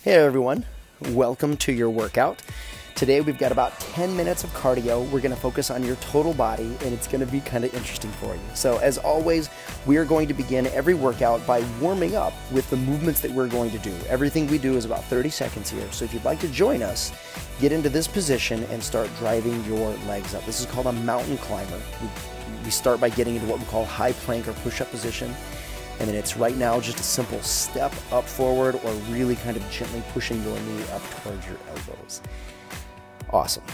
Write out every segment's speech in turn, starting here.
Hey everyone, welcome to your workout. Today we've got about 10 minutes of cardio. We're going to focus on your total body and it's going to be kind of interesting for you. So as always, we are going to begin every workout by warming up with the movements that we're going to do. Everything we do is about 30 seconds here. So if you'd like to join us, get into this position and start driving your legs up. This is called a mountain climber. We start by getting into what we call high plank or push-up position. And then it's right now just a simple step up forward or really kind of gently pushing your knee up towards your elbows. Awesome.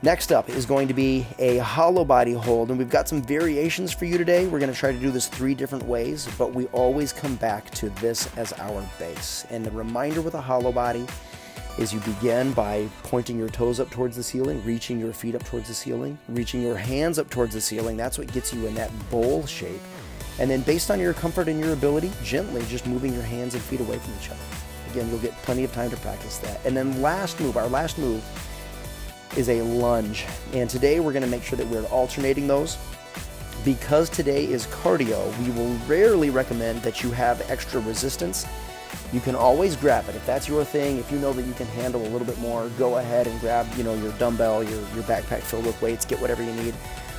Next up is going to be a hollow body hold, and we've got some variations for you today. We're going to try to do this 3 different ways, but we always come back to this as our base. And the reminder with a hollow body is you begin by pointing your toes up towards the ceiling, reaching your feet up towards the ceiling, reaching your hands up towards the ceiling. That's what gets you in that bowl shape. And then based on your comfort and your ability, gently just moving your hands and feet away from each other. Again, you'll get plenty of time to practice that. And then our last move is a lunge. And today we're gonna make sure that we're alternating those. Because today is cardio, we will rarely recommend that you have extra resistance. You can always grab it. If that's your thing, if you know that you can handle a little bit more, go ahead and grab your dumbbell, your backpack filled with weights, get whatever you need.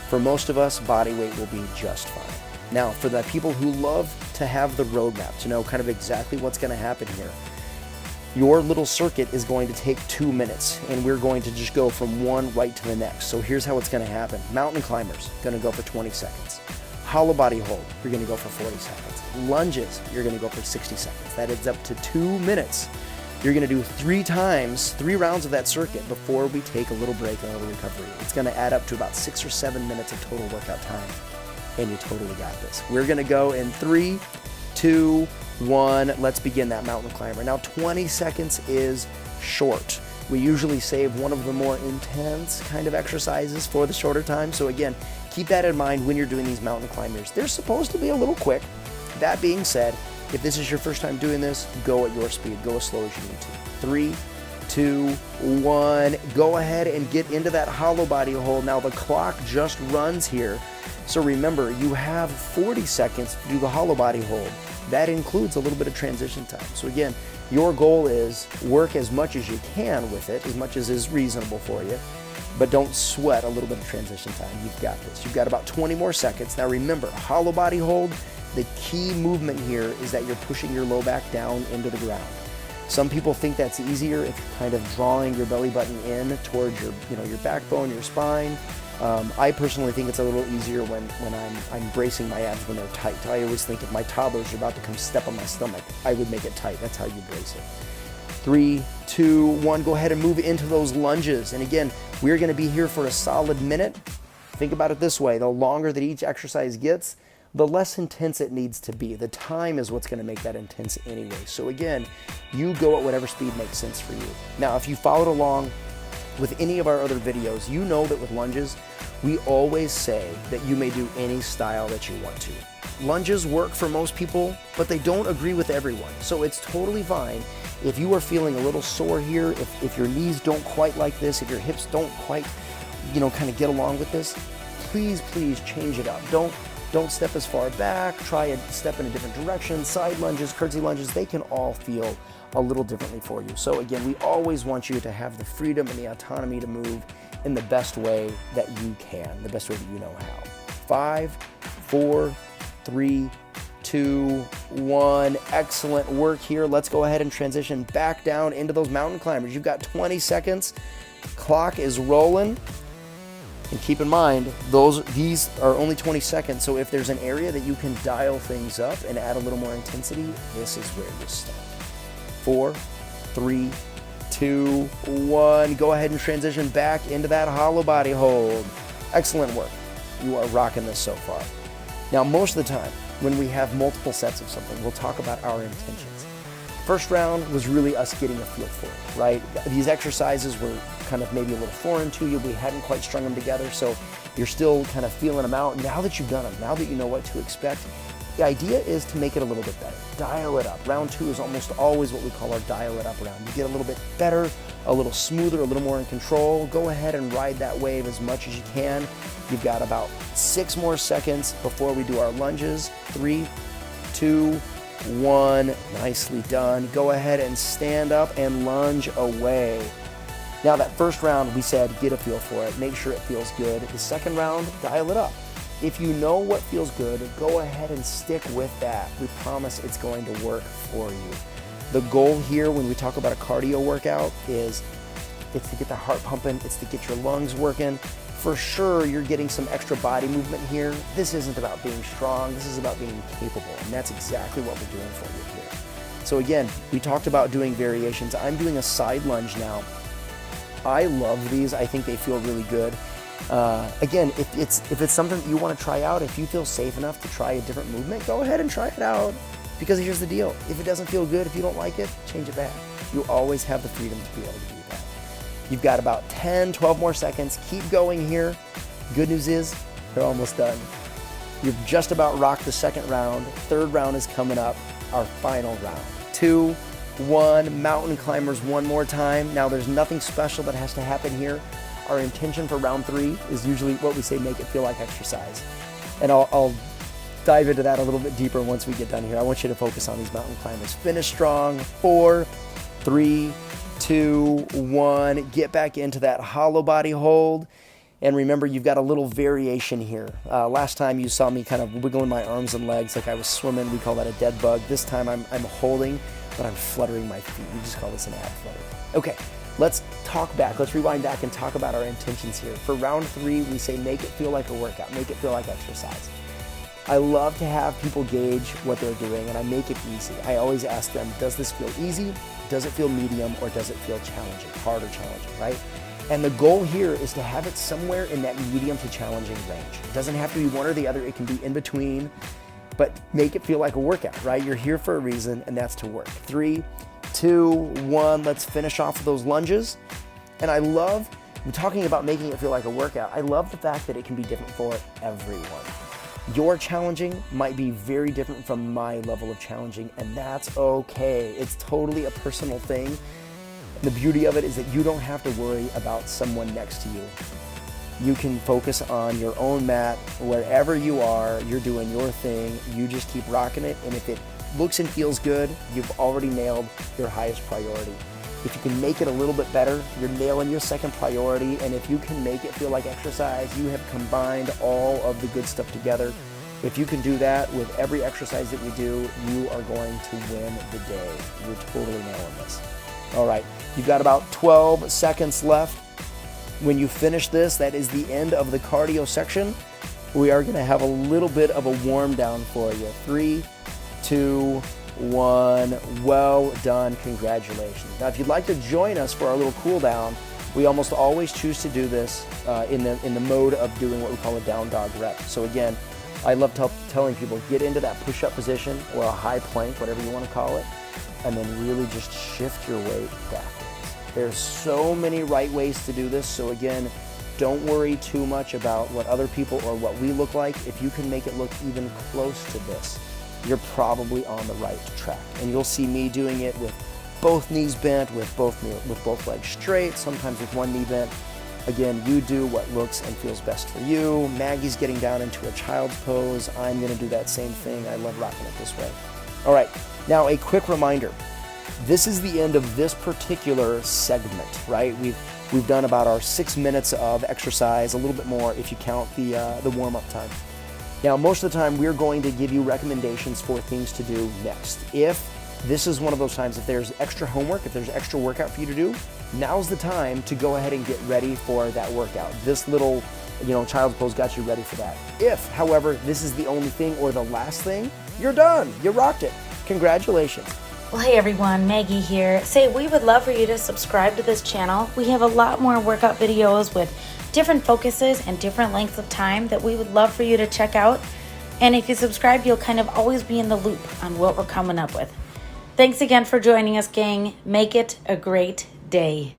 For most of us, body weight will be just fine. Now, for the people who love to have the roadmap, to know kind of exactly what's going to happen here, your little circuit is going to take 2 minutes, and we're going to just go from one right to the next. So here's how it's going to happen. Mountain climbers, going to go for 20 seconds. Hollow body hold, you're going to go for 40 seconds. Lunges, you're going to go for 60 seconds. That adds up to 2 minutes. You're going to do 3 rounds of that circuit before we take a little break and a little recovery. It's going to add up to about 6 or 7 minutes of total workout time. And you totally got this. We're gonna go in 3, 2, 1. Let's begin that mountain climber. Now 20 seconds is short. We usually save one of the more intense kind of exercises for the shorter time. So again, keep that in mind when you're doing these mountain climbers. They're supposed to be a little quick. That being said, if this is your first time doing this, go at your speed. Go as slow as you need to. 3, 2, 1. Go ahead and get into that hollow body hold. Now the clock just runs here. So remember, you have 40 seconds to do the hollow body hold. That includes a little bit of transition time. So again, your goal is work as much as you can with it, as much as is reasonable for you, but don't sweat a little bit of transition time. You've got this. You've got about 20 more seconds. Now remember, hollow body hold, the key movement here is that you're pushing your low back down into the ground. Some people think that's easier if you're kind of drawing your belly button in towards your backbone, your spine. I personally think it's a little easier when I'm bracing my abs when they're tight. I always think if my toddlers are about to come step on my stomach, I would make it tight. That's how you brace it. 3, 2, 1, go ahead and move into those lunges. And again, we're gonna be here for a solid minute. Think about it this way, the longer that each exercise gets, the less intense it needs to be. The time is what's gonna make that intense anyway. So again, you go at whatever speed makes sense for you. Now, if you followed along with any of our other videos, you know that with lunges, we always say that you may do any style that you want to. Lunges work for most people, but they don't agree with everyone. So it's totally fine if you are feeling a little sore here, if your knees don't quite like this, if your hips don't quite, kind of get along with this, please change it up. Don't step as far back, try and step in a different direction. Side lunges, curtsy lunges, they can all feel a little differently for you. So again, we always want you to have the freedom and the autonomy to move in the best way that you can, the best way that you know how. 5, 4, 3, 2, 1. Excellent work here. Let's go ahead and transition back down into those mountain climbers. You've got 20 seconds. Clock is rolling. And keep in mind, these are only 20 seconds, so if there's an area that you can dial things up and add a little more intensity, this is where you start. 4, 3, 2, 1. Go ahead and transition back into that hollow body hold. Excellent work. You are rocking this so far. Now, most of the time, when we have multiple sets of something, we'll talk about our intentions. First round was really us getting a feel for it, right? These exercises were kind of maybe a little foreign to you. We hadn't quite strung them together, so you're still kind of feeling them out. Now that you've done them, now that you know what to expect, the idea is to make it a little bit better. Dial it up. Round 2 is almost always what we call our dial it up round. You get a little bit better, a little smoother, a little more in control. Go ahead and ride that wave as much as you can. You've got about 6 more seconds before we do our lunges. 3, 2, 1. Nicely done. Go ahead and stand up and lunge away. Now that first round, we said get a feel for it. Make sure it feels good. The second round, dial it up. If you know what feels good, go ahead and stick with that. We promise it's going to work for you. The goal here when we talk about a cardio workout is it's to get the heart pumping, it's to get your lungs working. For sure, you're getting some extra body movement here. This isn't about being strong, this is about being capable, and that's exactly what we're doing for you here. So again, we talked about doing variations. I'm doing a side lunge now. I love these, I think they feel really good. Again, if it's something that you want to try out, if you feel safe enough to try a different movement, go ahead and try it out. Because here's the deal, if it doesn't feel good, if you don't like it, change it back. You always have the freedom to be able to do that. You've got about 10, 12 more seconds. Keep going here. Good news is, you're almost done. You've just about rocked the second round. Third round is coming up, our final round. 2, 1, mountain climbers one more time. Now there's nothing special that has to happen here. Our intention for round 3 is usually what we say, make it feel like exercise. And I'll dive into that a little bit deeper once we get done here. I want you to focus on these mountain climbers. Finish strong. 4, 3, 2, 1. Get back into that hollow body hold. And remember, you've got a little variation here. Last time you saw me kind of wiggling my arms and legs like I was swimming. We call that a dead bug. This time I'm holding, but I'm fluttering my feet. We just call this an ab flutter. Okay, let's talk back. Let's rewind back and talk about our intentions here. For round 3, we say make it feel like a workout. Make it feel like exercise. I love to have people gauge what they're doing, and I make it easy. I always ask them, does this feel easy? Does it feel medium? Or does it feel challenging, hard or challenging, right? And the goal here is to have it somewhere in that medium to challenging range. It doesn't have to be one or the other. It can be in between, but make it feel like a workout, right? You're here for a reason, and that's to work. 3, 2, 1, let's finish off with those lunges. And I love, we're talking about making it feel like a workout. I love the fact that it can be different for everyone. Your challenging might be very different from my level of challenging, and that's okay. It's totally a personal thing. And the beauty of it is that you don't have to worry about someone next to you. You can focus on your own mat. Wherever you are, you're doing your thing. You just keep rocking it, and if it looks and feels good, you've already nailed your highest priority. If you can make it a little bit better, you're nailing your second priority, and if you can make it feel like exercise, you have combined all of the good stuff together. If you can do that with every exercise that we do, you are going to win the day. You're totally nailing this. All right, you've got about 12 seconds left. When you finish this, that is the end of the cardio section. We are gonna have a little bit of a warm down for you. 3, 2, 1, well done, congratulations. Now, if you'd like to join us for our little cool down, we almost always choose to do this in the mode of doing what we call a down dog rep. So again, I love telling people, get into that push-up position or a high plank, whatever you want to call it, and then really just shift your weight backwards. There's so many right ways to do this, so again, don't worry too much about what other people or what we look like. If you can make it look even close to this, you're probably on the right track. And you'll see me doing it with both knees bent, with both legs straight, sometimes with one knee bent. Again, you do what looks and feels best for you. Maggie's getting down into a child's pose. I'm gonna do that same thing. I love rocking it this way. All right, now a quick reminder. This is the end of this particular segment, right? We've done about our 6 minutes of exercise, a little bit more if you count the warm-up time. Now, most of the time, we're going to give you recommendations for things to do next. If this is one of those times, if there's extra homework, if there's extra workout for you to do, now's the time to go ahead and get ready for that workout. This little, child's pose got you ready for that. If, however, this is the only thing or the last thing, you're done. You rocked it. Congratulations. Well, hey everyone, Maggie here. We would love for you to subscribe to this channel. We have a lot more workout videos with different focuses and different lengths of time that we would love for you to check out. And if you subscribe, you'll kind of always be in the loop on what we're coming up with. Thanks again for joining us, gang. Make it a great day.